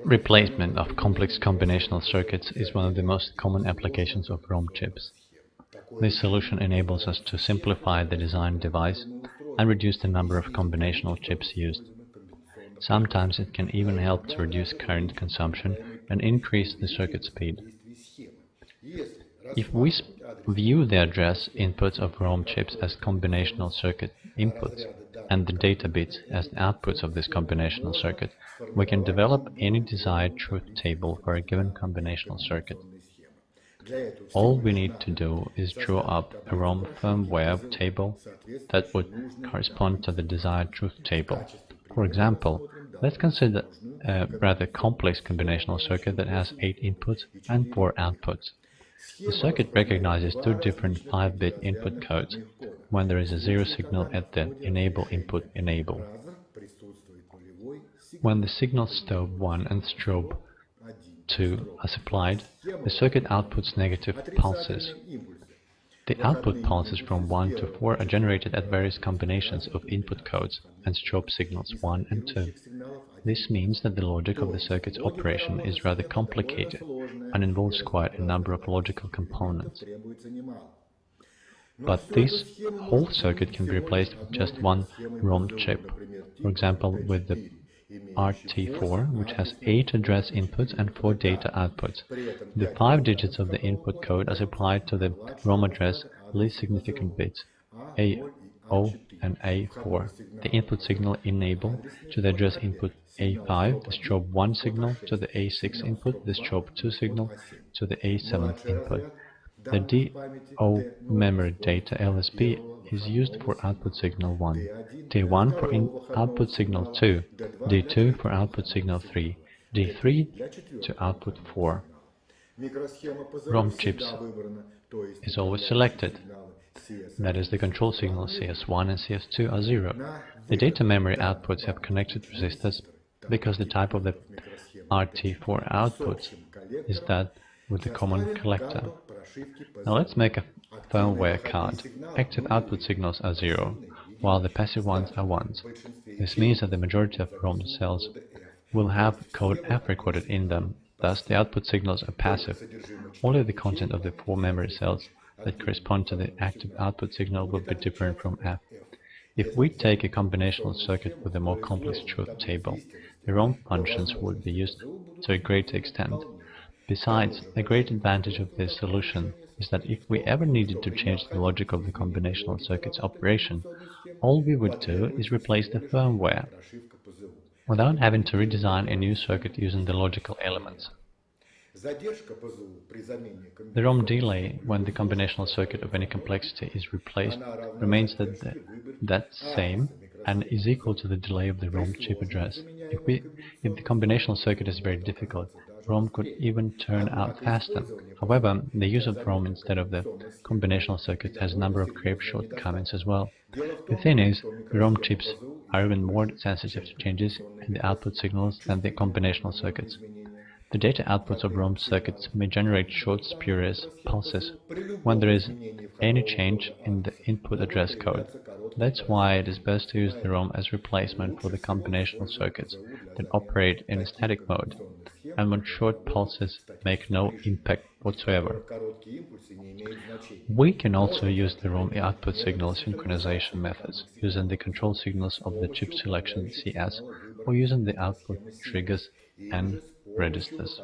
Replacement of complex combinational circuits is one of the most common applications of ROM chips. This solution enables us to simplify the design device and reduce the number of combinational chips used. Sometimes it can even help to reduce current consumption and increase the circuit speed. If we view the address inputs of ROM chips as combinational circuit inputs and the data bits as the outputs of this combinational circuit, we can develop any desired truth table for a given combinational circuit. All we need to do is draw up a ROM firmware table that would correspond to the desired truth table. For example, let's consider a rather complex combinational circuit that has 8 inputs and 4 outputs. The circuit recognizes two different 5-bit input codes when there is a 0 signal at the enable input enable. When the signals strobe 1 and strobe 2 are supplied, the circuit outputs negative pulses. The output pulses from 1 to 4 are generated at various combinations of input codes and strobe signals 1 and 2. This means that the logic of the circuit's operation is rather complicated and involves quite a number of logical components. But this whole circuit can be replaced with just one ROM chip, for example with the RT4, which has 8 address inputs and 4 data outputs. The 5 digits of the input code are supplied to the ROM address least significant bits, A0 and A4. The input signal enable to the address input A5, the strobe 1 signal to the A6 input, the strobe 2 signal to the A7 input. The DO memory data LSB is used for output signal 1, D1 for output signal 2, D2 for output signal 3, D3 to output 4. ROM chips is always selected. That is, the control signals CS1 and CS2 are 0. The data memory outputs have connected resistors because the type of the RT4 outputs is that with the common collector. Now let's make a firmware card. Active output signals are 0, while the passive ones are 1s. This means that the majority of ROM cells will have code F recorded in them, thus the output signals are passive. Only the content of the 4 memory cells that correspond to the active output signal will be different from F. If we take a combinational circuit with a more complex truth table, the ROM functions would be used to a greater extent. Besides, a great advantage of this solution is that if we ever needed to change the logic of the combinational circuit's operation, all we would do is replace the firmware, without having to redesign a new circuit using the logical elements. The ROM delay when the combinational circuit of any complexity is replaced remains that same and is equal to the delay of the ROM chip address. If the combinational circuit is very difficult, ROM could even turn out faster. However, the use of ROM instead of the combinational circuit has a number of grave shortcomings as well. The thing is, the ROM chips are even more sensitive to changes in the output signals than the combinational circuits. The data outputs of ROM circuits may generate short spurious pulses when there is any change in the input address code. That's why it is best to use the ROM as replacement for the combinational circuits that operate in a static mode, and when short pulses make no impact whatsoever. We can also use the ROM output signal synchronization methods, using the control signals of the chip selection CS or using the output triggers and registers.